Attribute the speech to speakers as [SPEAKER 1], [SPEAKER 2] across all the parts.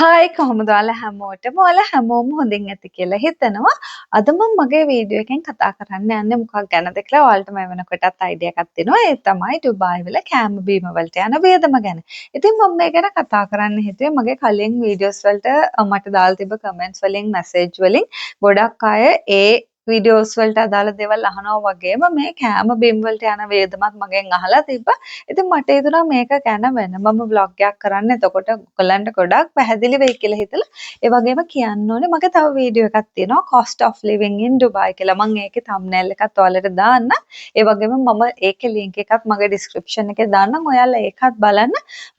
[SPEAKER 1] Hi කොහොමද ඔයාලා හැමෝටම ඔයාලා හැමෝම හොඳින් ඇති කියලා හිතනවා. අද මම මගේ වීඩියෝ එකෙන් කතා කරන්න යන්නේ මොකක් ගැනද කියලා ඔයාලට මම වෙනකොටත් අයිඩියා එකක් දෙනවා. ඒ තමයි ඩුබායි වල කෑම බීම වලට යන වියදම ගැන. ඉතින් මම මේ ගැන කතා කරන්න හිතුවේ මගේ කලින් වීඩියෝස් වලට මට දාලා තිබ්බ කමෙන්ට්ස් වලින් මැසේජ් වලින් ගොඩක් අය ඒ වීඩියෝස් වලට අදාළ දේවල් අහනවා වගේම මේ කෑම බීම වලට යන වියදමත් මගෙන් අහලා තිබ්බා. ඉතින් මට හිතුණා මේක ගැන වෙනමම vlog එකක් කරන්න. එතකොට ඔයගලන්ට ගොඩක් පැහැදිලි වෙයි කියලා හිතලා ඒ වගේම කියන්න ඕනේ මගේ තව වීඩියෝ එකක් තියෙනවා cost of living in Dubai කියලා. මම ඒකේ thumbnail එකත් ඔයාලට දාන්න. ඒ වගේම මම ඒකේ link එකත් මගේ description එකේ දාන්නම්. ඔයාලා ඒකත් බලන්න.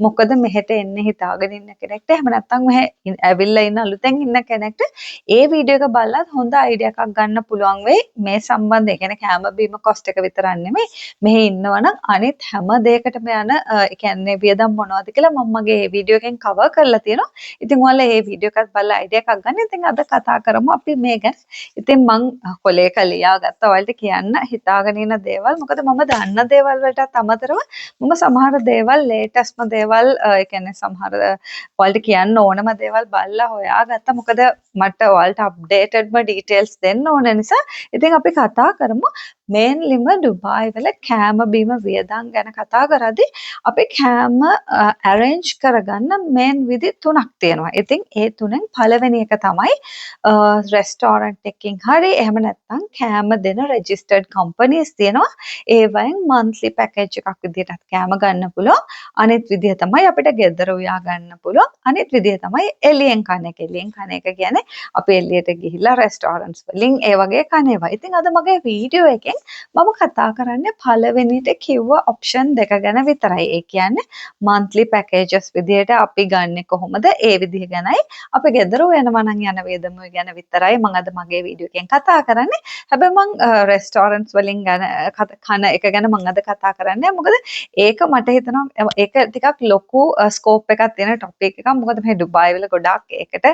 [SPEAKER 1] මොකද මෙහෙට එන්න හිතාගෙන ඉන්න කෙනෙක්ට එහෙම නැත්නම් මෙහෙ ඇවිල්ලා ඉන්න අලුතෙන් ඉන්න කෙනෙක්ට ඒ වීඩියෝ එක බලලා හොඳ අයිඩියා එකක් ගන්න පුළුවන් වෙයි මේ සම්බන්ධයෙන්. ඒ කියන්නේ කෑම බීම cost එක විතරක් නෙමෙයි. මෙහෙ ඉන්නවනම් අනිත් හැම දෙයකටම යන ඒ කියන්නේ වියදම් මොනවද කියලා මම මගේ වීඩියෝ එකෙන් කවර් කරලා තියෙනවා. ඉතින් ඔයාලා මේ වීඩියෝ එකත් බලලා අයිඩියා එකක් ගන්න. ඉතින් අද කතා කරමු අපි මේ ගැන. ඉතින් මං කොලේක ලියාගත්තා ඔයාලට කියන්න හිතාගෙන ඉන්න දේවල්. මොකද මම දන්න දේවල් වලටත් අමතරව මම සමහර දේවල් ලේටස්ට්ම දේවල් ඒ කියන්නේ සමහර ඔයාලට කියන්න ඕනම දේවල් බලලා හොයාගත්තා. මොකද මට ඔයාලට අප්ඩේටඩ්ම ඩීටේල්ස් දෙන්න ඕන නිසා. ඉතින් අපි කතා කරමු මේන්ලිම ඩුබායි වල කෑම බීම වියදම් ගැන කතා කරද්දී අපි කෑම arrange කරගන්න මේන් විදි තුනක් තියෙනවා. ඉතින් ඒ තුනෙන් පළවෙනි එක තමයි රෙස්ටෝරන්ට් එකකින් හරි එහෙම නැත්නම් කෑම දෙන registered companies තියෙනවා. ඒවයින් monthly package එකක් විදිහට කෑම ගන්න පුළුවන්. අනිත් විදිහ තමයි අපිට ගෙදර උයා ගන්න පුළුවන්. අනිත් විදිහ තමයි එළියෙන් කන එක. එළියෙන් කන එක කියන්නේ අපි එළියට ගිහිල්ලා රෙස්ටෝරන්ට්ස් වලින් ඒ වගේ කන ඒවා. ඉතින් අද මගේ වීඩියෝ එකෙන් මම කතා කරන්නේ පළවෙනිට කිව්ව ඔප්ෂන් දෙක ගැන විතරයි. ඒ කියන්නේ monthly packages විදිහට අපි ගන්නෙ කොහොමද? ඒ විදිහ ගැනයි. අපි ගෙදර යනවා නම් යන වේදම ගැන විතරයි මම අද මගේ වීඩියෝ එකෙන් කතා කරන්නේ. හැබැයි මම රෙස්ටෝරන්ට්ස් වලින් ගැන කන එක ගැන මම අද කතා කරන්නේ. මොකද ඒක මට හිතෙනවා ඒක ටිකක් ලොකු ස්කෝප් එකක් තියෙන ටොපික් එකක්. මොකද මේ ඩුබායි වල ගොඩාක් ඒකට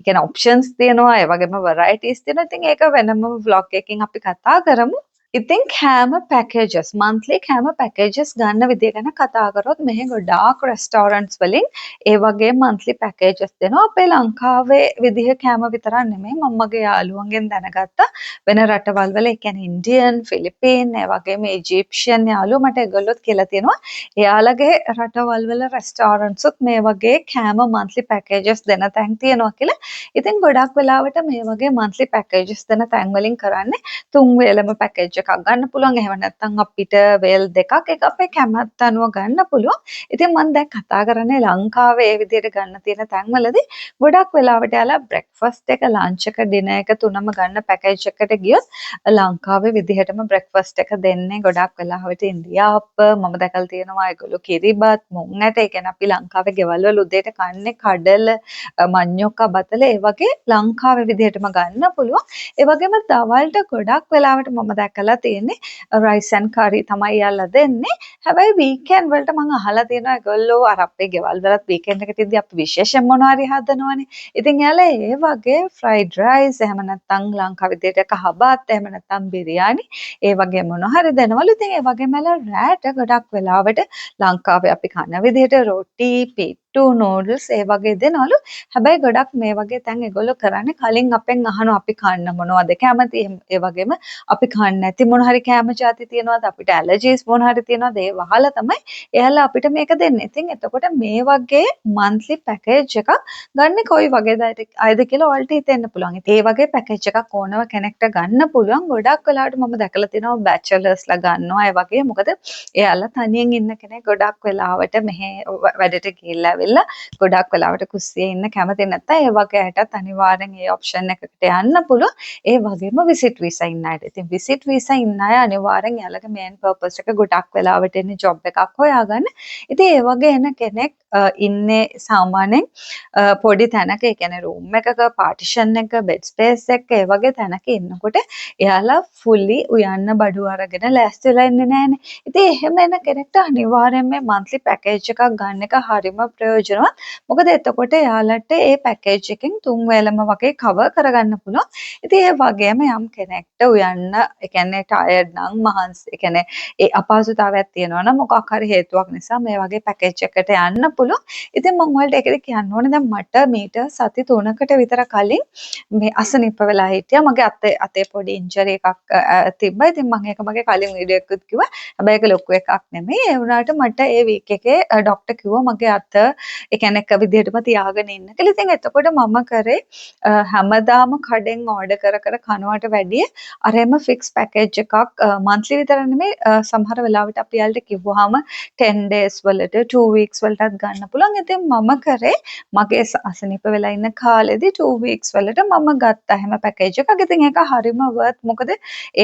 [SPEAKER 1] කියන්නේ ඔප්ෂන්ස් තියෙනවා. ඒ වගේම varieties තියෙනවා. ඉතින් ඒක වෙනම vlog එකකින් අපි කතා කරමු. ඉතින් කෑම පැකේජස් monthly කෑම පැකේජස් ගන්න විදිය ගැන කතා කරොත් මෙහි ගොඩාක් රෙස්ටෝරන්ට්ස් වලින් ඒ වගේ monthly පැකේජස් දෙනවා. අපේ ලංකාවේ විදිහ කෑම විතරක් නෙමෙයි මම මගේ යාළුවන්ගෙන් දැනගත්තා වෙන රටවල් වල ඒ කියන්නේ ඉන්දියන්, ෆිලිපීන් ඒ වගේම ඉජිප්ෂියන් යාළුවෝ මට ඒගොල්ලොත් කියලා තියෙනවා. එයාලගේ රටවල් වල රෙස්ටෝරන්ට්ස් උත් මේ වගේ කෑම monthly පැකේජස් දෙන තැන් තියෙනවා කියලා. ඉතින් ගොඩක් වෙලාවට මේ වගේ monthly පැකේජස් දෙන තැන් වලින් කරන්නේ තුන් වේලම පැකේජ් එකක් ගන්න පුළුවන්. එහෙම නැත්නම් අපිට වේල් දෙකක් එක අපේ කැමැත්ත අනුව ගන්න පුළුවන්. ඉතින් මම දැන් කතා කරන්නේ ලංකාවේ ඒ විදිහට ගන්න තියෙන තැන්වලදී ගොඩක් වෙලාවට යාලා බ්‍රෙක්ෆාස්ට් එක, ලන්ච් එක, ඩිනර් එක තුනම ගන්න පැකේජ් එකට ගියොත් ලංකාවේ විදිහටම බ්‍රෙක්ෆාස්ට් එක දෙන්නේ ගොඩක් වෙලාවට ඉන්දියාප්ප මම දැකලා තියෙනවා ඒගොල්ලෝ කිරිබත්, මුං ඇට. ඒ කියන්නේ අපි ලංකාවේ ගෙවල් වල උදේට කන්නේ කඩල, මඤ්ඤොක්කා බතල ඒ වගේ ලංකාවේ විදිහටම ගන්න පුළුවන්. ඒ වගේම දවල්ට ගොඩක් වෙලාවට මම දැකලා තියෙන්නේ rice and curry තමයි යාලා දෙන්නේ. හැබැයි weekend වලට මම අහලා තියෙනවා ඒගොල්ලෝ අර අපේ ගෙවල් වලත් weekend එකට ඉදදී අපි විශේෂයෙන් මොනවා හරි හදනවනේ. ඉතින් යාලා ඒ වගේ fried rice එහෙම නැත්නම් ලංකාවේ විදිහට කහබත් එහෙම නැත්නම් බිරියානි ඒ වගේ මොනවා හරි දෙනවලු. ඉතින් ඒ වගේම යාලා රෑට ගොඩක් වෙලාවට ලංකාවේ අපි කන විදිහට රොටි, පිට්ටු, නූඩල්ස් ඒ වගේ දෙනවලු. හැබැයි ගොඩක් මේ වගේ තැන් ඒගොල්ලෝ කරන්නේ කලින් අපෙන් අහනවා අපි කන්න මොනවද කැමති. ඒ වගේම අපි කන්නේ නැති මොන හරි කැම જાති තියෙනවද, අපිට ඇලර්ජිස් මොන හරි තියෙනවද, ඒ වහලා තමයි එයාලා අපිට මේක දෙන්නේ. ඉතින් එතකොට මේ වගේ monthly package එකක් ගන්න කොයි වගේද අයද කියලා ඔයාලට හිතෙන්න පුළුවන්. ඉතින් ඒ වගේ package එකක් ඕනම කෙනෙක්ට ගන්න පුළුවන්. ගොඩක් වෙලාවට මම දැකලා තියෙනවා bachelorස්ලා ගන්නවා ඒ වගේ. මොකද එයාලා තනියෙන් ඉන්න කෙනෙක් ගොඩක් වෙලාවට මෙහෙ වැඩට ගිහිල්ලා ඇවිල්ලා ගොඩක් වෙලාවට කුස්සියේ ඉන්න කැමති නැත්නම් ඒ වගේ අයටත් අනිවාර්යෙන් ඒ ඔප්ෂන් එකකට යන්න පුළුවන්. ඒ වගේම visit visa ඉන්න අයට. ඉතින් visit visa ඉන්න අය අනිවාර්යෙන් යාළගේ main purpose එක ගොඩක් වෙලාවට එන්නේ job එකක් හොයාගන්න. ඉතින් ඒ වගේ එන කෙනෙක් ඉන්නේ සාමාන්‍යයෙන් පොඩි තැනක, ඒ කියන්නේ room එකක, partition එක, bed space එක ඒ වගේ තැනක ඉන්නකොට එයාලා fully උයන්න බඩු අරගෙන ලෑස්ති වෙලා ඉන්නේ නැහනේ. ඉතින් එහෙම එන කෙනෙක්ට අනිවාර්යෙන් මේ monthly package එකක් ගන්න එක හරිම ප්‍රයෝජනවත්. මොකද එතකොට එයාලට ඒ package එකෙන් තුන් වේලම වගේ cover කරගන්න පුළුවන්. ඉතින් ඒ වගේම යම් කෙනෙක්ට උයන්න ඒ කියන්නේ tired නම් මහන්සි ඒ කියන්නේ ඒ අපහසුතාවයක් තියෙනවා නම් මොකක් හරි හේතුවක් නිසා මේ වගේ package එකකට යන්න පුළුවන්. පුළුවන්. ඉතින් මම ඔයාලට ඒකද කියන්න ඕනේ දැන් මට මීට සති 3කට විතර කලින් මේ අසනීප වෙලා හිටියා. මගේ අතේ පොඩි ඉන්ජරි එකක් තිබ්බා. ඉතින් මම ඒක මගේ කලින් වීඩියෝ එකකුත් කිව්වා. හැබැයි ඒක ලොකු එකක් නෙමෙයි. ඒ වුණාට මට ඒ වීක් එකේ ડોක්ටර් කිව්වා මගේ අත ඒ කියන්නේ එක විදිහටම තියාගෙන ඉන්න කියලා. ඉතින් එතකොට මම කරේ හැමදාම කඩෙන් ඕඩර් කර කනවට වැඩිය අරෙම ෆික්ස් පැකේජ් එකක් මන්ත්ලි විතර නෙමෙයි සමහර වෙලාවට අපි යාළුවට කිව්වහම 10 days වලට 2 weeks වලටත් ගන්න පුළුවන්. ඉතින් මම කරේ මගේ අසනීප වෙලා ඉන්න කාලෙදි 2 weeks වලට මම ගත්තා හැම පැකේජ් එකක්. ඉතින් ඒක හරිම worth. මොකද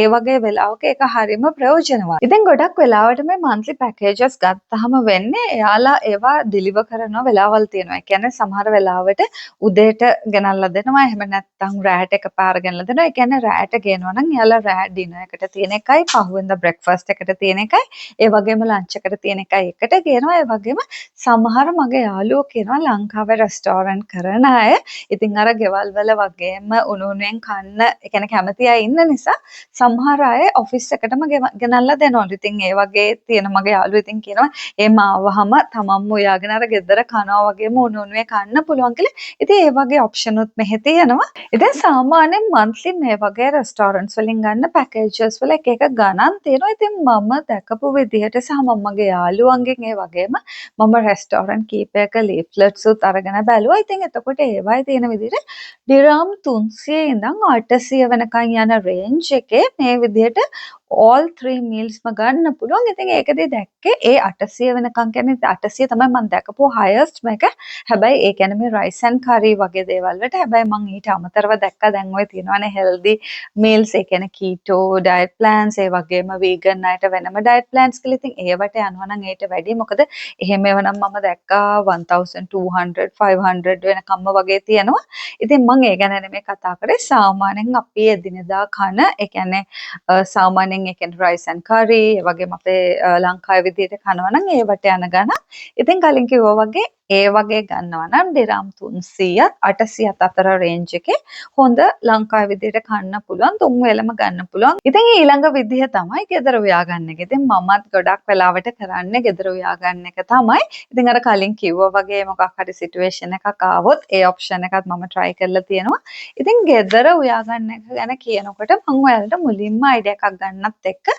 [SPEAKER 1] ඒ වගේ වෙලාවක ඒක හරිම ප්‍රයෝජනවත්. ඉතින් ගොඩක් වෙලාවට මේ monthly packages ගත්තාම වෙන්නේ එයාලා ඒවා deliver කරන වෙලාවල් තියෙනවා. ඒ කියන්නේ සමහර වෙලාවට උදේට ගෙනල්ලා දෙනවා. එහෙම නැත්නම් රෑට එකපාර ගෙනල්ලා දෙනවා. ඒ කියන්නේ රෑට ගේනවා නම් එයාලා රෑ ඩිනර් එකට තියෙන එකයි, පහුවෙන්ද බ්‍රෙක්ෆාස්ට් එකට තියෙන එකයි, ඒ වගේම ලන්ච් එකට තියෙන එකයි එකට ගේනවා. ඒ වගේම සමහර මගේ යාළුවෝ කියනවා ලංකාවේ රෙස්ටෝරන්ට් කරන අය ඉතින් අර ගෙවල් වල වගේම උණු උණුවෙන් කන්න ඒ කියන්නේ කැමති අය ඉන්න නිසා සමහර අය ඔෆිස් එකටම ගෙනල්ලා දෙනවලු. ඉතින් ඒ වගේ තියෙන මගේ යාළුවෝ ඉතින් කියනවා එහෙම ආවහම තමන්ම උයාගෙන අර ගෙදර කනවා වගේම උණු උණුවේ කන්න පුළුවන් කියලා. ඉතින් ඒ වගේ ඔප්ෂන් උත් මෙහෙ තියෙනවා. ඉතින් සාමාන්‍යයෙන් monthly මේ වගේ රෙස්ටෝරන්ට්ස් වලින් ගන්න පැකේජස් වල එක ගණන් තියෙනවා. ඉතින් මම දැකපු විදිහට සහ මගේ යාළුවන්ගෙන් ඒ වගේම මම රෙස්ටෝරන්ට් කීපයක ලීෆ්ලට්ස් උත් අරගෙන බැලුවා. ඉතින් එතකොට ඒවයි තියෙන විදිහට ඩිරාම් 300 ඉඳන් 800 වෙනකන් යන රේන්ජ් එකේ මේ විදිහට all 3 mealsම ගන්න පුළුවන්. ඉතින් ඒකදී දැක්කේ ඒ 800 වෙනකන් කියන්නේ 800 තමයි මම දැකපු highest එක. හැබැයි ඒ කියන්නේ මේ rice and curry වගේ දේවල් වලට. හැබැයි මම ඊට අමතරව දැක්කා දැන් ඔය තියෙනවානේ healthy meals ඒ කියන්නේ keto diet plans ඒ වගේම vegan අයට වෙනම diet plans කියලා. ඉතින් ඒවට යනවා නම් ඊට වැඩි. මොකද එහෙම ඒවා නම් මම දැක්කා 1200 500 වෙනකම්ම වගේ තියෙනවා. ඉතින් මම ඒ ගැන නෙමෙයි කතා කරේ. සාමාන්‍යයෙන් අපි එදිනෙදා කන ඒ කියන්නේ සාමාන්‍යයෙන් ඒ කියන්නේ rice and curry ඒ වගේම අපේ ලංකාවේ විදිහට කනවා නම් ඒවට යන ගණන්. ඉතින් කලින් කිව්වා වගේ ඒ වගේ ගන්නවා නම් ඩිරාම් 300ත් 800ත් අතර රේන්ජ් එකේ හොඳ ලංකාවේ විදිහට කන්න පුළුවන් තුන් වේලම ගන්න පුළුවන්. ඉතින් ඊළඟ විදිහ තමයි ගෙදර උයා ගන්න එක. ඉතින් මමත් ගොඩක් වෙලාවට කරන්නේ ගෙදර උයා ගන්න එක තමයි. ඉතින් අර කලින් කිව්වා වගේ මොකක් හරි සිටුේෂන් එකක් ආවොත් ඒ ඔප්ෂන් එකත් මම try කරලා තියෙනවා. ඉතින් ගෙදර උයා ගන්න එක ගැන කියනකොට මම ඔයාලට මුලින්ම අයිඩියා එකක් ගන්නත් එක්ක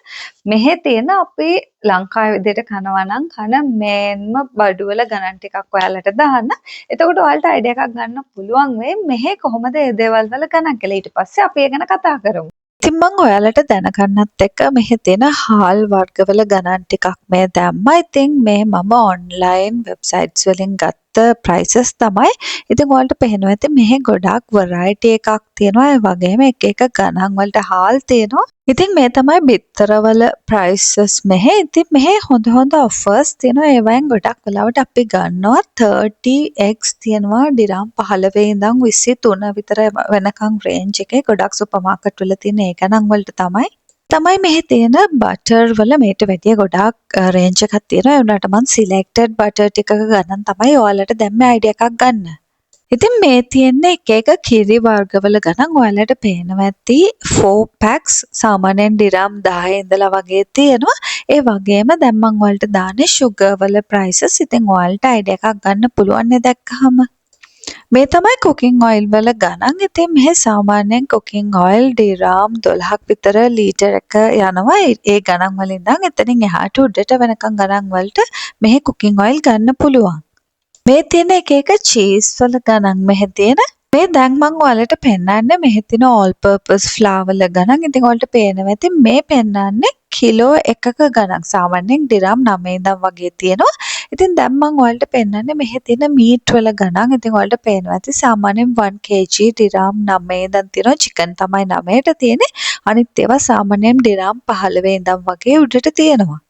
[SPEAKER 1] මෙහෙ තියෙන අපි ලංකාවේ විදිහට කනවා නම් කන මේන්ම බඩුවල ගණන් ටිකක් ඔයාලට දාන්න. එතකොට ඔයාලට අයිඩියා එකක් ගන්න පුළුවන් වෙයි මෙහෙ කොහොමද මේ දේවල් වල ගණන් කියලා. ඊට පස්සේ අපි ඒ ගැන කතා කරමු. ඉතින් මම ඔයාලට දැනගන්නත් එක්ක මෙහෙ තියෙන හාල් වර්ගවල ගණන් ටිකක් මේ දැම්මා. ඉතින් මේ මම ඔන්ලයින් වෙබ්සයිට්ස් වලින් ගත්ත prices තමයි. ඉතින් ඔයාලට පේනවා ඇති මෙහෙ ගොඩක් variety එකක් තියෙනවා. ඒ වගේම එක එක ගණන් වලට හාල් තියෙනවා. ඉතින් මේ තමයි බිත්තරවල prices මෙහෙ. ඉතින් මෙහෙ හොඳ offers තියෙනවා. ඒවයින් ගොඩක් වෙලාවට අපි ගන්නවා 30x තියෙනවා ඩිරාම් 15 ඉඳන් 23 විතර වෙනකන් රේන්ජ් එකේ ගොඩක් සුපර් මාකට් වල තියෙන ඒ ගණන් වලට තමයි මෙහි තියෙන බටර් වල මේට වැඩිය ගොඩාක් රේන්ජ් එකක් තියෙනවා. ඒ වුණාට මම සිලෙක්ටඩ් බටර් ටිකක ගණන් තමයි ඔයාලට දැම්මේ අයිඩියා එකක් ගන්න. ඉතින් මේ තියෙන්නේ එක කිරි වර්ගවල ගණන් ඔයාලට පේනවා ඇති 4 packs සාමාන්‍යයෙන් ඩිරාම් 10 ඉඳලා වගේ තියෙනවා. ඒ වගේම දැන් මම ඔයාලට දාන්නේ sugar වල prices. ඉතින් ඔයාලට අයිඩියා එකක් ගන්න පුළුවන් නේ දැක්කහම. මේ තමයි cooking oil වල ගණන්. ඉතින් මෙහි සාමාන්‍යයෙන් cooking oil ඩිරාම් 12ක් විතර ලීටර් එක යනවා. ඒ ගණන් වලින් ඉඳන් එතනින් එහාට උඩට වෙනකන් ගණන් වලට මෙහි cooking oil ගන්න පුළුවන්. මේ තියෙන එක චීස් වල ගණන් මෙහෙ තියෙන මේ දැන් මම ඔයාලට පෙන්නන්නේ මෙහෙ තියෙන all purpose flour වල ගණන්. ඉතින් ඔයාලට පේනවා ඇති මේ පෙන්නන්නේ කිලෝ එකක ගණන්. සාමාන්‍යයෙන් ඩිරාම් 9 ඉඳන් වගේ තියෙනවා. ඉතින් දැන් මම ඔයාලට පෙන්නන්නේ මෙහෙ තියෙන මීට් වල ගණන්. ඉතින් ඔයාලට පේනවා ඇති සාමාන්‍යයෙන් 1 kg ඩිරාම් 9 ඉඳන් තියෙනවා. චිකන් තමයි 9ට තියෙන්නේ. අනිත් ඒවා සාමාන්‍යයෙන් ඩිරාම් 15 ඉඳන් වගේ උඩට තියෙනවා.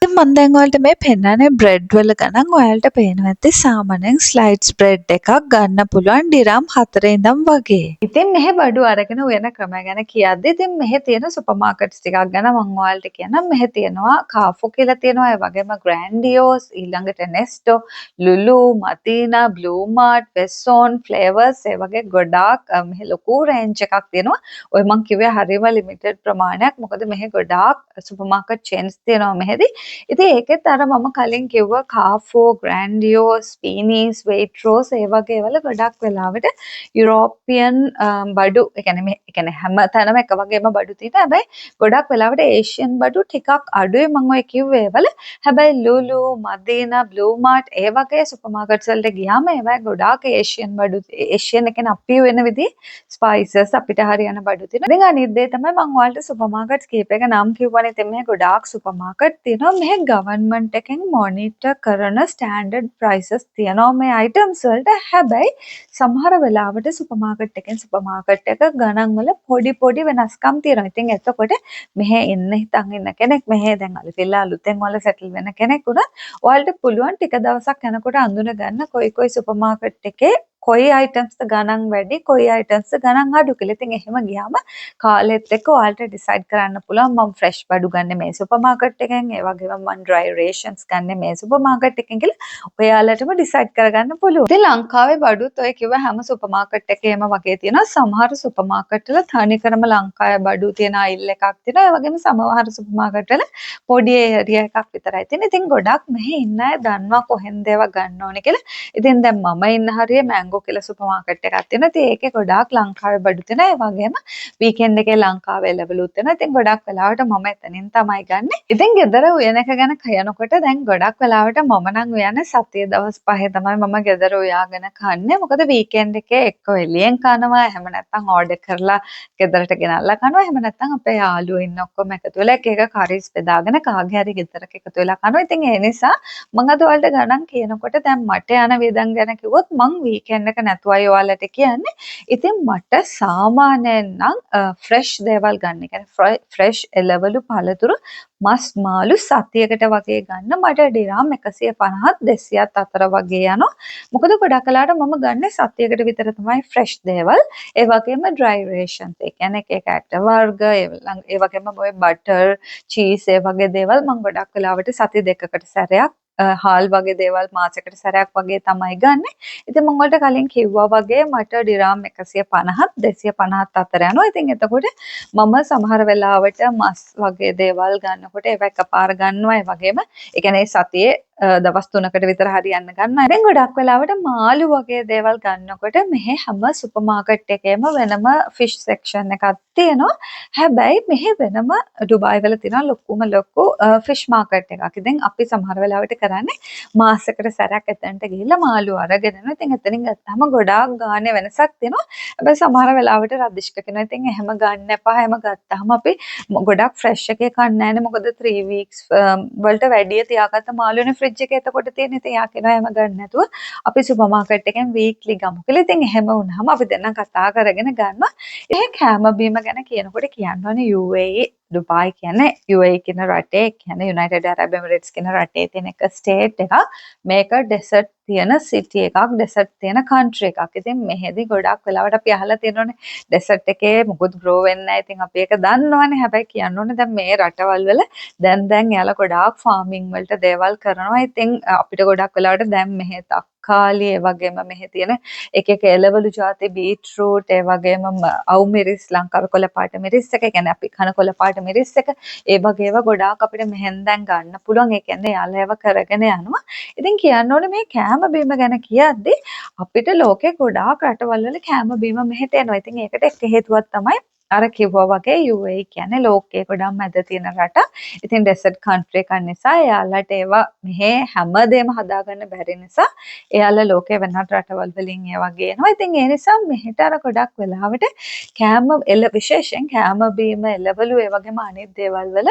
[SPEAKER 1] ඉතින් මම දැන් ඔයාලට මේ පෙන්නන්නේ බ්‍රෙඩ් වල ගණන්. ඔයාලට පේනවා ඇති සාමාන්‍යයෙන් ස්ලයිඩ්ස් බ්‍රෙඩ් එකක් ගන්න පුළුවන් ඩිරාම් 4 ඉඳන් වගේ. ඉතින් මෙහෙ බඩු අරගෙන උයන ක්‍රම ගැන කියද්දි ඉතින් මෙහෙ තියෙන සුපර් මාකට්ස් ටිකක් ගැන මම ඔයාලට කියන්නම්. මෙහෙ තියෙනවා කාෆෝ කියලා තියෙනවා. ඒ වගේම ග්‍රෑන්ඩියෝස්, ඊළඟට නෙස්ටෝ, ලුලු, මදීනා, බ්ලූ මාර්ට්, වෙස්සෝන්, ෆ්ලේවර්ස් ඒ වගේ ගොඩාක් මෙහෙ ලොකු රේන්ජ් එකක් තියෙනවා. ඔය මම කිව්වේ හරියම ලිමිටඩ් ප්‍රමාණයක්. මොකද මෙහෙ ගොඩාක් සුපර් මාකට් චේන්ස් තියෙනවා මෙහෙදි. ඉතින් ඒකෙත් අර මම කලින් කිව්වා කාෆෝ, ග්‍රැන්ඩියෝ, ස්පීනීස්, වේට්‍රෝස් ඒ වගේ ඒවල ගොඩක් වෙලාවට යුරෝපියන් බඩු ඒ කියන්නේ හැම තැනම එක වගේම බඩු තියෙනවා. හැබැයි ගොඩක් වෙලාවට ඒෂියන් බඩු ටිකක් අඩුයි මම ඔය කිව්වේ ඒවල. හැබැයි ලුලු, මදීනා, බ්ලූ මාර්ට් ඒ වගේ සුපර් මාකට්ස් වලට ගියාම ඒවා ගොඩාක් ඒෂියන් බඩු ඒෂියන් එකෙන් අප්පිය වෙන විදිහේ ස්පයිසස් අපිට හරියන බඩු තියෙනවා. ඉතින් අනිත් දේ තමයි මම ඔයාලට සුපර් මාකට්ස් කීපයක නම් කිව්වනේ. ඉතින් මෙහෙ ගොඩාක් සුපර් මාකට් තියෙනවා. මෙහෙ ගවර්න්මන්ට් එකෙන් මොනිටර් කරන ස්ටෑන්ඩඩ් ප්‍රයිසස් තියෙනවා මේ අයිටම්ස් වලට. හැබැයි සමහර වෙලාවට සුපර් මාකට් එකෙන් සුපර් මාකට් එක ගණන් වල පොඩි වෙනස්කම් තියෙනවා. ඉතින් එතකොට මෙහෙ ඉන්න හිතන් ඉන්න කෙනෙක් මෙහෙ දැන් අලුතෙන් වල සෙටල් වෙන කෙනෙක් උනත් ඔයාලට පුළුවන් ටික දවසක් යනකොට අඳුන ගන්න කොයි සුපර් මාකට් එකේ කොයි අයිටම්ස්ද ගණන් වැඩි කොයි අයිටම්ස්ද ගණන් අඩු කියලා. ඉතින් එහෙම ගියාම කාලෙත් එක්ක ඔයාලට ඩිසයිඩ් කරන්න පුළුවන් මම ෆ්‍රෙෂ් බඩු ගන්න මේ සුපර් මාකට් එකෙන් ඒ වගේම මම ඩ්‍රයි රේෂන්ස් ගන්න මේ සුපර් මාකට් එකෙන් කියලා ඔයාලටම ඩිසයිඩ් කරගන්න පුළුවන්. ඉතින් ලංකාවේ බඩුත් ඔය කිව්ව හැම සුපර් මාකට් එකේම වගේ තියෙනවා. සමහර සුපර් මාකට් වල තනිකරම ලංකාවේ බඩු තියෙන අයිල් එකක් තියෙනවා. ඒ වගේම සමහර සුපර් මාකට් වල පොඩි ඒරියා එකක් විතරයි තියෙන්නේ. ඉතින් ගොඩක් මෙහි ඉන්න අය දන්නවා කොහෙන්ද ඒවා ගන්න ඕනේ කියලා. ඉතින් දැන් මම ඉන්න හරිය මැංගෝ කියලා සුපර් මාකට් එකක් තියෙනවා. ඉතින් ඒකේ ගොඩාක් ලංකාවේ බඩු තියෙනවා. ඒ වගේම වීකෙන්ඩ් එකේ ලංකාවේ ලැබලුත් තියෙනවා. ඉතින් ගොඩක් වෙලාවට මම එතනින් තමයි ගන්නෙ. ඉතින් ගෙදර උයන එක ගැන කියනකොට දැන් ගොඩක් වෙලාවට මම නම් උයන්නේ සතියේ දවස් 5 තමයි මම ගෙදර උයාගෙන කන්නේ. මොකද වීකෙන්ඩ් එකේ එක්ක එළියෙන් කනවා, එහෙම නැත්නම් ඕඩර් කරලා ගෙදරට ගෙනල්ලා කනවා. එහෙම නැත්නම් අපේ යාළුවෝ ඉන්න ඔක්කොම එකතු වෙලා එක එක කරිස් බෙදාගෙන කාගේ හරි ගෙදරක එකතු වෙලා කනවා. ඉතින් ඒ නිසා මම අද ඔයාලට ගණන් කියනකොට දැන් මට යන වියදම් ගැන කිව්වොත් මං වීකෙන්ඩ් එක නැතුවයි ඔයාලට කියන්නේ. ඉතින් මට සාමාන්‍යයෙන් නම් ෆ්‍රෙෂ් දේවල් ගන්න. ඒ කියන්නේ ෆ්‍රෙෂ් එළවලු පළතුරු මස් මාළු සතියකට වගේ ගන්න මට ඩිරාම් 150ත් 200ත් අතර වගේ යනවා. මොකද ගොඩක් කලාට මම ගන්න සතියකට විතර තමයි ෆ්‍රෙෂ් දේවල්. ඒ වගේම ඩ්‍රයි රේෂන්ස්. ඒ කියන්නේ එක ඇට වර්ග ඒ වගේම ඔය බටර්, චීස් ඒ වගේ දේවල් මම ගොඩක් වෙලාවට සති දෙකකට සැරයක් හාල් වගේ දේවල් මාසෙකට සැරයක් වගේ තමයි ගන්නෙ. ඉතින් මම වලට කලින් කිව්වා වගේ මට ඩිරාම් 150ත් 250ත් අතර යනවා. ඉතින් එතකොට මම සමහර වෙලාවට මස් වගේ දේවල් ගන්නකොට ඒවා එකපාර ගන්නවා. ඒ වගේම ඒ කියන්නේ සතියේ දවස් 3කට විතර හරියන්න ගන්නවා. ඉතින් ගොඩක් වෙලාවට මාළු වගේ දේවල් ගන්නකොට මෙහි හැම සුපර් මාකට් එකේම වෙනම ෆිෂ් සෙක්ෂන් එකක් තියෙනවා. හැබැයි මෙහි වෙනම ඩුබායි වල තියෙන ලොකු ෆිෂ් මාකට් එකක්. ඉතින් අපි සමහර වෙලාවට කරන්නේ මාසෙකට සැරයක් එතනට ගිහිල්ලා මාළු අරගෙන එනවා. ඉතින් එතනින් ගත්තාම ගොඩාක් ගානේ වෙනසක් තියෙනවා. හැබැයි සමහර වෙලාවට රදිෂ්ක කෙනා ඉතින් එහෙම ගන්න එපා. එහෙම ගත්තාම අපි ගොඩක් ෆ්‍රෙෂ් එකේ කන්නේ නැහැනේ. මොකද 3 weeks වලට වැඩිය තියාගත්ත මාළුනේ ෆ්‍රිජ් එකේ එතකොට තියෙන. ඉතින් යා කියනවා එහෙම ගන්න නැතුව අපි සුපර් මාකට් එකෙන් වීක්ලි ගමු කියලා. ඉතින් එහෙම වුණාම අපි දෙන්නා කතා කරගෙන ගන්නවා. ඒ කෑම බීම ගැන කියනකොට කියන්න ඕනේ UAE ඩුබායි කියන්නේ UAE කියන රටේ කියන්නේ United Arab Emirates කියන රටේ තියෙන එක ස්ටේට් එකක්. මේක ඩෙසර්ට් තියෙන සිටි එකක්, ඩෙසර්ට් තියෙන කන්ට්‍රි එකක්. ඉතින් මෙහෙදි ගොඩක් වෙලාවට අපි අහලා තියෙනෝනේ ඩෙසර්ට් එකේ මොකුත් ග්‍රෝ වෙන්නේ නැහැ. ඉතින් අපි ඒක දන්නවනේ. හැබැයි කියන්න ඕනේ දැන් මේ රටවල් වල දැන් යාලා ගොඩාක් ෆාමින් වලට දේවල් කරනවා. ඉතින් අපිට ගොඩක් වෙලාවට දැන් මෙහෙ තක්කාලි ඒ වගේම මෙහෙ තියෙන එක එළවලු ಜಾති බීට්රූට් ඒ වගේම අවු මිරිස් ලංකාවේ කොළ පාට මිරිස් එක කියන්නේ අපි කන කොළ පාට මිරිස් එක ඒ වගේ ඒවා ගොඩාක් අපිට මෙහෙන් දැන් ගන්න පුළුවන්. ඒ කියන්නේ යාලා ඒවා කරගෙන යනවා. ඉතින් කියන්න ඕනේ මේ කෑම බීම ගැන කියද්දි අපිට ලෝකේ ගොඩාක් රටවල් වල කෑම බීම මෙහෙට එනවා. ඉතින් ඒකට එක හේතුවක් තමයි අර කිව්වා වගේ UAE කියන්නේ ලෝකයේ ගොඩක් මැද තියෙන රට. ඉතින් ඩෙසර්ට් කන්ට්‍රි එකක් නිසා එයාලට ඒවා මෙහෙ හැමදේම හදාගන්න බැරි නිසා එයාලා ලෝකයේ වෙනත් රටවල් වලින් ඒවා ගේනවා. ඉතින් ඒ නිසා මෙහෙට අර ගොඩක් වෙලාවට විශේෂයෙන් කෑම බීම එළවලු ඒ වගේම අනිත් දේවල් වල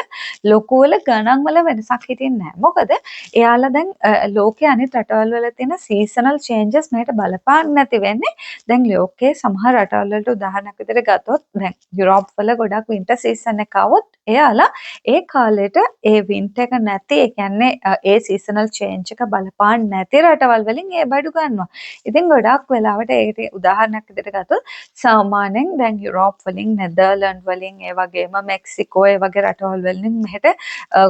[SPEAKER 1] ලොකු වල ගණන් වල වෙනසක් හිටින්නේ නැහැ. මොකද එයාලා දැන් ලෝකයේ අනිත් රටවල් වල තියෙන සීසනල් චේන්ජස් මෙහෙට බලපාන්නේ නැති වෙන්නේ. දැන් ලෝකයේ සමහර රටවල් වලට උදාහරණයක් විදිහට ගත්තොත් දැන් යුරෝප් වල ගොඩක් වින්ටර් සීසන් එක આવොත් එයාලා ඒ කාලෙට ඒ වින්ටර් එක නැති ඒ කියන්නේ ඒ සීසනල් චේන්ජ් එක බලපාන්නේ නැති රටවල් වලින් ඒ බඩු ගන්නවා. ඉතින් ගොඩක් වෙලාවට ඒකට උදාහරණයක් විදිහට ගත්තොත් සාමාන්‍යයෙන් දැන් යුරෝප් වලින් නෙදර්ලන්ඩ් වලින් ඒ වගේම මෙක්සිකෝ ඒ වගේ රටවල් වලින් මෙහෙට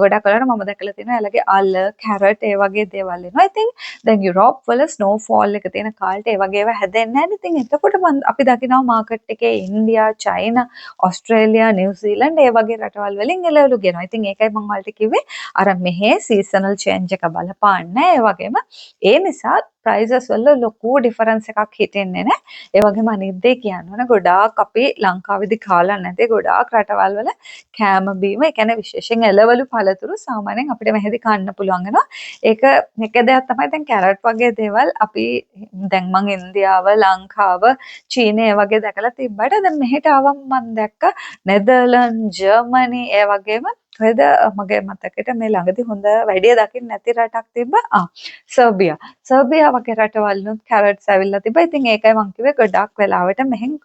[SPEAKER 1] ගොඩක් වෙලාවට මම දැකලා තියෙනවා එයාලගේ අල, කැරට් ඒ වගේ දේවල් එනවා. ඉතින් දැන් යුරෝප් වල ස්නෝෆෝල් එක තියෙන කාලෙට ඒ වගේ ඒවා හැදෙන්නේ නැහැ. ඉතින් එතකොට අපි දකිනවා මාකට් එකේ ඉන්දියා, චයිනා ඔස්ට්‍රේලියා, නිව්සීලන්ඩ් ඒ වගේ රටවල් වලින් එළවලු ගෙනවා. ඉතින් ඒකයි මම ඔයාලට කිව්වේ අර මෙහේ සීසනල් චේන්ජ් එක බලපාන්නේ නැහැ. ඒ වගේම ඒ නිසා ප්‍රයිසස් වල ලොකු ඩිෆරන්ස් එකක් හිතෙන්නේ නැහැ. ඒ වගේම අනිත් දේ කියන්න ඕන ගොඩාක් අපි ලංකාවේදී කාලා නැති ගොඩාක් රටවල් වල කෑම බීම ඒ කියන්නේ විශේෂයෙන් එළවලු පළතුරු සාමාන්‍යයෙන් අපිට මෙහෙදි කන්න පුළුවන් වෙනවා. ඒක එක දෙයක් තමයි දැන් කැරට් වගේ දේවල් අපි දැන් මං ඉන්දියාව, ලංකාව, චීනය වගේ දැකලා තිබ්බට දැන් මෙහෙට ආවම මම දැක්ක නෙදර්ලන්ඩ්, ජර්මනි ඒ වගේම කොහෙද මගේ මතකෙට මේ ළඟදී හොඳ වැඩිය දකින්න නැති රටක් තිබ්බා. සර්බියා. සර්බියා වගේ රටවල්නුත් කැරට්ස් ඇවිල්ලා තිබ්බා. ඉතින් ඒකයි මං කිව්වේ ගොඩාක් වෙලාවට මෙහෙට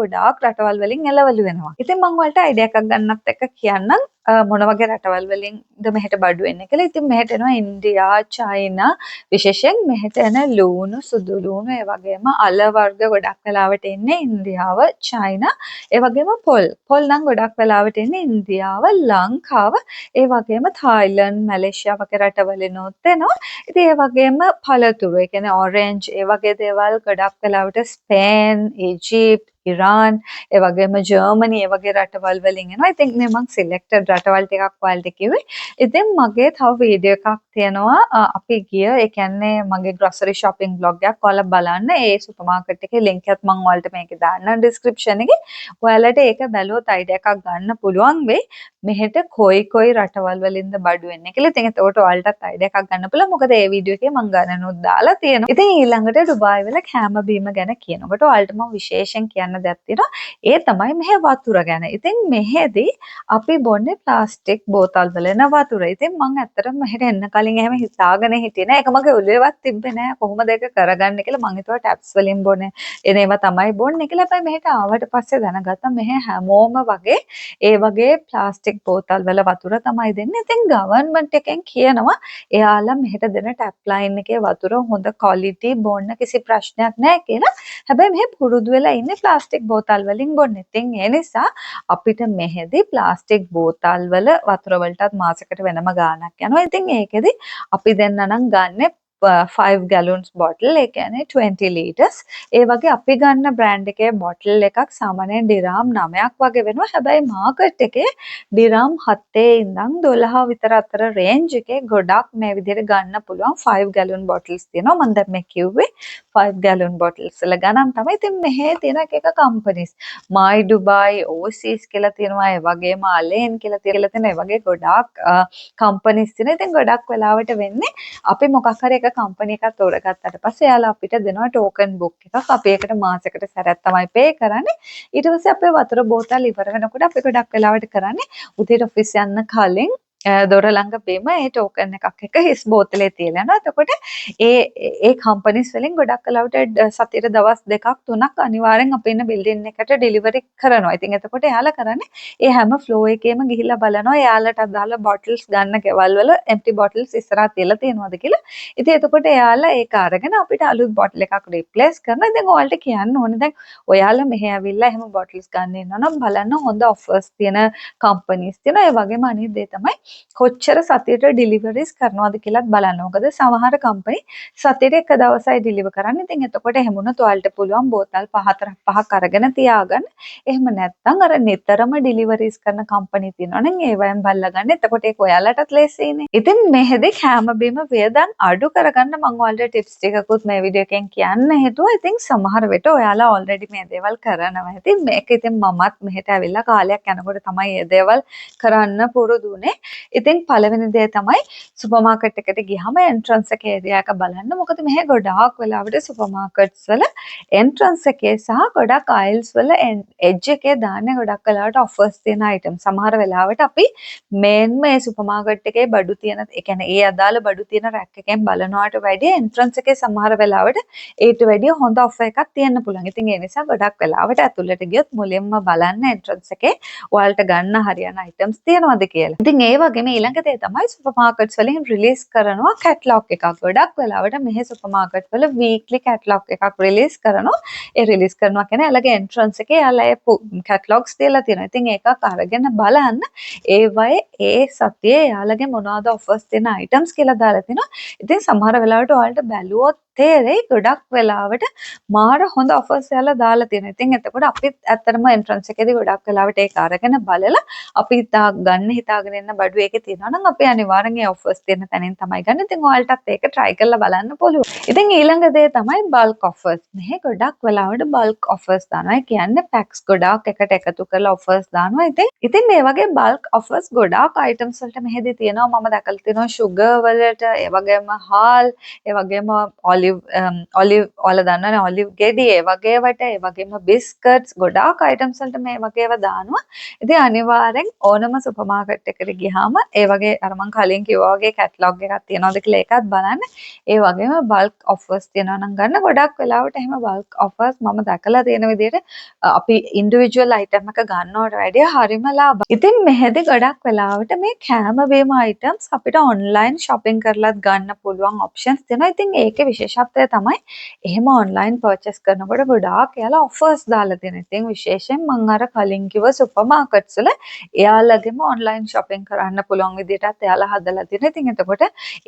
[SPEAKER 1] ගොඩාක් රටවල් වලින් එළවලු වෙනවා. ඉතින් මං ඔයාලට අයිඩියා එකක් ගන්නත් එක්ක කියන්නම් මොන වගේ රටවල් වලින්ද මෙහෙට බඩු එන්නේ කියලා. ඉතින් මෙහෙට එනවා ඉන්දියා, චයිනා විශේෂයෙන් මෙහෙට එන ලූණු, සුදු ලූණු ඒ වගේම අල වර්ග ගොඩක් වෙලාවට එන්නේ ඉන්දියාව, චයිනා ඒ වගේම පොල්. පොල් නම් ගොඩක් වෙලාවට එන්නේ ඉන්දියාව, ලංකාව ඒ වගේම තායිලන්ඩ්, මැලේසියා වගේ රටවලිනුත් එනවා. ඉතින් ඒ වගේම පළතුරු ඒ කියන්නේ ඔරෙන්ජ් ඒ වගේ දේවල් ගොඩක් වෙලාවට ස්පේන්, ඊජිප්ට්, ඉරාන් ඒ වගේම ජර්මනි ඒ වගේ රටවල් වලින් එනවා. ඉතින් මේ මම සිලෙක්ටඩ් රටවල් ටිකක් ඔයාලට කිව්වේ. ඉතින් මගේ තව වීඩියෝ එකක් තියෙනවා අපි ගිය ඒ කියන්නේ මගේ ග්‍රොසරි shopping vlog එකක් ඔයාලා බලන්න. ඒ සුපර් මාකට් එකේ link එකත් මම ඔයාලට මේකේ දාන්නම් description එකේ. ඔයාලට ඒක බැලුවොත් අයිඩියා එකක් ගන්න පුළුවන් වෙයි. මෙහෙට කොයි රටවල් වලින්ද බඩු එන්නේ කියලා. ඉතින් ඒකට ඔයාලටත් අයිඩියා එකක් ගන්න පුළුවන්. මොකද ඒ වීඩියෝ එකේ මම ගණනුත් දාලා තියෙනවා. ඉතින් ඊළඟට ඩුබායි වල කෑම බීම ගැන කියනකොට ඔයාලට මම විශේෂයෙන් කියන්න දෙයක් තියෙනවා. ඒ තමයි මෙහෙ වතුර ගැන. ඉතින් මෙහෙදී අපි බොන්නේ ප්ලාස්ටික් බෝතල් වල එන වතුර. ඉතින් මම ඇත්තටම මෙහෙට එන්න කලින් එහෙම හිතාගෙන හිටියේ නෑ. ඒක මගේ ඔළුවේවත් තිබ්බේ නෑ කොහොමද ඒක කරගන්නේ කියලා. මං හිතුවා ටැප්ස් වලින් බොන්නේ එන ඒවා තමයි බොන්නේ කියලා. හැබැයි මෙහෙට ආවට පස්සේ දැනගත්තා මෙහෙ හැමෝම වගේ ඒ වගේ ප්ලාස්ටික් බෝතල් වල වතුර තමයි දෙන්නේ. ඉතින් ගවර්න්මන්ට් එකෙන් කියනවා එයාලා මෙහෙට දෙන ටැප් ලයින් එකේ වතුර හොඳ ක්වොලිටි බොන්න කිසි ප්‍රශ්නයක් නෑ කියලා. හැබැයි මෙහෙ පුරුදු වෙලා ඉන්නේ ප්ලාස්ටික් බෝතල් වලින් බොන්න. ඉතින් ඒ නිසා අපිට මෙහෙදි ප්ලාස්ටික් බෝතල් වල වතුර වලටත් මාසෙකට වෙනම ගාණක් යනවා. ඉතින් ඒකෙදි අපි දෙන්න නම් ගන්න 5 gallons bottle ඒ කියන්නේ 20 liters. ඒ වගේ අපි ගන්න බ්‍රෑන්ඩ් එකේ බොටල් එකක් සාමාන්‍යයෙන් ඩිරාම් 9ක් වගේ වෙනවා. හැබැයි මාකට් එකේ ඩිරාම් 7 ඉඳන් 12 විතර අතර රේන්ජ් එකේ ගොඩක් මේ විදිහට ගන්න පුළුවන් 5 gallon bottles තියෙනවා. මම දැන් මේ කිව්වේ 5 gallon bottles වල ගණන් තමයි. ඉතින් මෙහේ තියෙන එක companies my dubai overseas කියලා තියෙනවා. ඒ වගේම අලෙන් කියලා තියෙන ඒ වගේ ගොඩාක් companies තියෙනවා. ඉතින් ගොඩක් වෙලාවට වෙන්නේ අපි මොකක් හරි එක කම්පැනි එකක් තෝරගත්තට පස්සේ එයාලා අපිට දෙනවා ටෝකන් බුක් එකක්. අපි ඒකට මාසෙකට සැරයක් තමයි පේ කරන්නේ. ඊට පස්සේ අපේ වතුර බෝතල් ඉවර වෙනකොට අපි ගොඩක් වෙලාවට කරන්නේ උදේට ඔෆිස් යන්න කලින් දොර ළඟ බෙම ඒ ටෝකන් එකක් එක හිස් බෝතලේ තියලා යනවා. එතකොට ඒ කම්පැනිස් වලින් ගොඩක් වෙලාවට සතියට දවස් 2ක් 3ක් අනිවාර්යෙන් අපි ඉන්න බිල්ඩින් එකට ඩෙලිවරි කරනවා. ඉතින් එතකොට එයාලා කරන්නේ ඒ හැම ෆ්ලෝ එකේම ගිහිල්ලා බලනවා එයාලට අදාළ බොටල්ස් ගන්න ගෙවල් වල එම්ප්ටි බොටල්ස් ඉස්සරහා තියලා තියෙනවද කියලා. ඉතින් එතකොට එයාලා ඒක අරගෙන අපිට අලුත් බොටල් එකක් රිප්ලේස් කරනවා. ඉතින් ඔයාලට කියන්න ඕනේ දැන් ඔයාලා මෙහෙ ඇවිල්ලා එහෙම බොටල්ස් ගන්න ඉන්නවා නම් බලන්න හොඳ ඔෆර්ස් තියෙන කම්පැනිස් තියෙනවා. ඒ වගේම අනිත් දේ තමයි කොච්චර සතියට ඩිලිවරිස් කරනවද කියලාත් බලන්න. මොකද සමහර කම්පැනි සතියට එක දවසයි ඩිලිවර් කරන්නේ. ඉතින් එතකොට එහෙම වුණොත් ඔයාලට පුළුවන් බෝතල් 5ක් අරගෙන තියාගන්න. එහෙම නැත්නම් අර නිතරම ඩිලිවරිස් කරන කම්පැනි තියෙනවා නම් ඒවෙන් බලලා ගන්න. එතකොට ඒක ඔයාලටත් ලේසියිනේ. ඉතින් මෙහෙදි කෑම බීම වියදම් අඩු කරගන්න මම ඔයාලට ටිප්ස් ටිකකුත් මේ වීඩියෝ එකෙන් කියන්න හිතුවා. ඉතින් සමහර වෙලට ඔයාලා ඔල්රෙඩි මේ දේවල් කරනවා. ඉතින් මේක ඉතින් මමත් මෙහෙට ඇවිල්ලා කාලයක් යනකොට තමයි මේ දේවල් කරන්න පුරුදු වුනේ. ඉතින් පළවෙනි දේ තමයි සුපර් මාකට් එකට ගියාම එන්ට්‍රන්ස් එක ඒරියා එක බලන්න. මොකද මෙහෙ ගොඩාක් වෙලාවට සුපර් මාකට්ස් වල එන්ට්‍රන්ස් එකේ සහ ගොඩක් අයිල්ස් වල එජ් එකේ දාන්නේ ගොඩක් වෙලාවට ඔෆර්ස් තියෙන අයිටම්. සමහර වෙලාවට අපි මේන්ම මේ සුපර් මාකට් එකේ බඩු තියෙන ඒ කියන්නේ ඒ අදාළ බඩු තියෙන රැක් එකෙන් බලනවාට වැඩිය එන්ට්‍රන්ස් එකේ සමහර වෙලාවට ඊට වැඩිය හොඳ ඔෆර් එකක් තියෙන්න පුළුවන්. ඉතින් ඒ නිසා ගොඩක් වෙලාවට ඇතුළට ගියොත් මුලින්ම බලන්න එන්ට්‍රන්ස් එකේ ඔයාලට ගන්න හරියන අයිටම්ස් තියෙනවද කියලා. ඉතින් ඒ වගේම ඊළඟ දේ තමයි සුපර් මාකට්ස් වලින් රිලීස් කරනවා කැටලොග් එකක්. ගොඩක් වෙලාවට මෙහි සුපර් මාකට් වල වීක්ලි කැටලොග් එකක් රිලීස් කරනවා. ඒ රිලීස් කරනවා කියන්නේ එයාලගේ එන්ට්‍රන්ස් එකේ එයාලා ඒ කැටලොග්ස් තියලා තියෙනවා. ඉතින් ඒකක් අරගෙන බලන්න ඒවයේ ඒ සතියේ එයාලගේ මොනවද ඔෆර්ස් තියෙන අයිටම්ස් කියලා දාලා තිනවා. ඉතින් සමහර වෙලාවට ඔයාලට බැලුවොත් තේරෙයි ගොඩක් වෙලාවට මාර හොඳ ඔෆර්ස් යාලා දාලා තියෙනවා. ඉතින් එතකොට අපිත් ඇත්තටම එන්ට්‍රන්ස් එකේදී ගොඩක් වෙලාවට ඒක අරගෙන බලලා අපි ගන්න හිතාගෙන ඉන්න බඩු ඒකේ තියෙනවා නම් අපි අනිවාර්යෙන් ඒ ඔෆර්ස් තියෙන තැනින් තමයි ගන්න. ඉතින් ඔයාලටත් ඒක try කරලා බලන්න පුළුවන්. ඉතින් ඊළඟ දේ තමයි bulk offers. මෙහි ගොඩක් වෙලාවට bulk offers දානවා. ඒ කියන්නේ packs ගොඩාක් එකට එකතු කරලා offers දානවා. ඉතින් මේ වගේ bulk offers ගොඩාක් items වලට මෙහෙදී තියෙනවා. මම දැකලා තියෙනවා sugar වලට, ඒ වගේම හාල්, ඒ වගේම ඔලිව් ඔයාලා දන්නවනේ ඔලිව් ගෙඩි, ඒ වගේවට, ඒ වගේම බිස්කට්ස් ගොඩාක් items වලට මේ වගේව දානවා. ඉතින් අනිවාර්යෙන් ඕනම සුපර් මාකට් එකකට ගියාම ඒ වගේ අර මං කලින් කිව්වා වගේ කැටලොග් එකක් තියෙනවද කියලා ඒකත් බලන්න. ඒ වගේම බල්ක් ඔෆර්ස් තියෙනවා නම් ගන්න. ගොඩක් වෙලාවට එහෙම බල්ක් ඔෆර්ස් මම දැකලා තියෙන විදිහට අපි ඉන්ඩිවිජුවල් අයිටම් එක ගන්නවට වැඩිය හරිම ලාභයි. ඉතින් මෙහෙදි ගොඩක් වෙලාවට මේ කෑම බීම අයිටම්ස් අපිට ඔන්ලයින් shopping කරලත් ගන්න පුළුවන් ඔප්ෂන්ස් තියෙනවා. ඉතින් ඒකේ විශේෂත්වය තමයි එහෙම ඔන්ලයින් පර්චේස් කරනකොට ගොඩාක් එයාලා ඔෆර්ස් දාලා තියෙනවා. ඉතින් විශේෂයෙන් මම අර කලින් කිව්ව සුපර් මාකට්ස් වල එයාලගෙම ඔන්ලයින් shopping කරන්න පුළුවන් විදිහටත් එයාලා හදලා තියෙනවා. ඉතින් එතකොට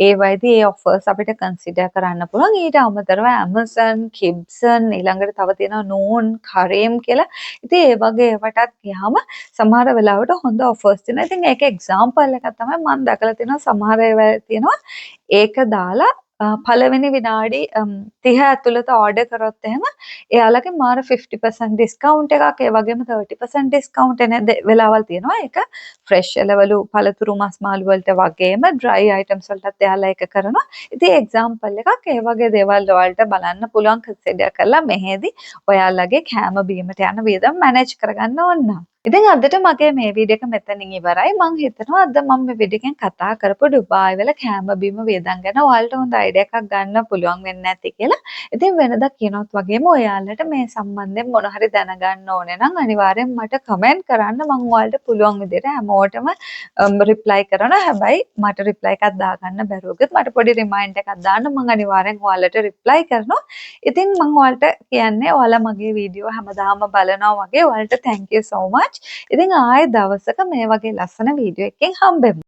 [SPEAKER 1] ඒ වයිදී ඒ ඔෆර්ස් අපිට කන්සිඩර් කරන්න පුළුවන්. ඊට අමතරව Amazon, Gibson ඊළඟට තව තියෙනවා Noon, Careem කියලා. ඉතින් ඒ වගේ ඒවටත් ගියාම සමහර වෙලාවට හොඳ ඔෆර්ස් තියෙනවා. ඉතින් ඒක එක්සැම්පල් එකක් තමයි මම දැකලා තියෙනවා. සමහර ඒවා තියෙනවා ඒක දාලා පළවෙනි විනාඩි 30 ඇතුළත ඕඩර් කරොත් එහෙම එයාලගේ මාර 50% ඩිස්කවුන්ට් එකක් ඒ වගේම 30% ඩිස්කවුන්ට් එන වෙලාවල් තියෙනවා. ඒක ෆ්‍රෙෂ් එළවලු පළතුරු මස් මාළු වලට වගේම ඩ්‍රයි අයිටම්ස් වලටත් එයාලා ඒක කරනවා. ඉතින් එක්සැම්පල් එකක් ඒ වගේ දේවල් වලට බලන්න පුළුවන් කන්සිඩර් කරලා මෙහෙදි ඔයාලගේ කෑම බීමට යන වියදම් මැනේජ් කරගන්න ඕන නම්. ඉතින් අදට මගේ මේ වීඩියෝ එක මෙතනින් ඉවරයි. මම හිතනවා අද මම මේ වීඩියෝ එකෙන් කතා කරපු ඩුබායි වල කෑම බීම වියදම් ගැන ඔයාලට හොඳ අයිඩියා එකක් ගන්න පුළුවන් වෙන්නේ නැති කියලා. ඉතින් වෙනදා කියනවත් වගේම ඔයාලට මේ සම්බන්ධයෙන් මොන හරි දැනගන්න ඕනේ නම් අනිවාර්යෙන් මට කමෙන්ට් කරන්න. මම ඔයාලට පුළුවන් විදිහට හැමෝටම රිප්ලයි කරනවා. හැබැයි මට රිප්ලයි එකක් දාගන්න බැරුව ගියොත් මට පොඩි රිමයින්ඩ් එකක් දාන්න මම අනිවාර්යෙන් ඔයාලට රිප්ලයි කරනවා. ඉතින් මම ඔයාලට කියන්නේ ඔයාලා මගේ වීඩියෝ හැමදාම බලනවා වගේ ඔයාලට thank you so much. ඉතින් ආයෙ දවසක මේ වගේ ලස්සන වීඩියෝ එකකින් හම්බෙමු.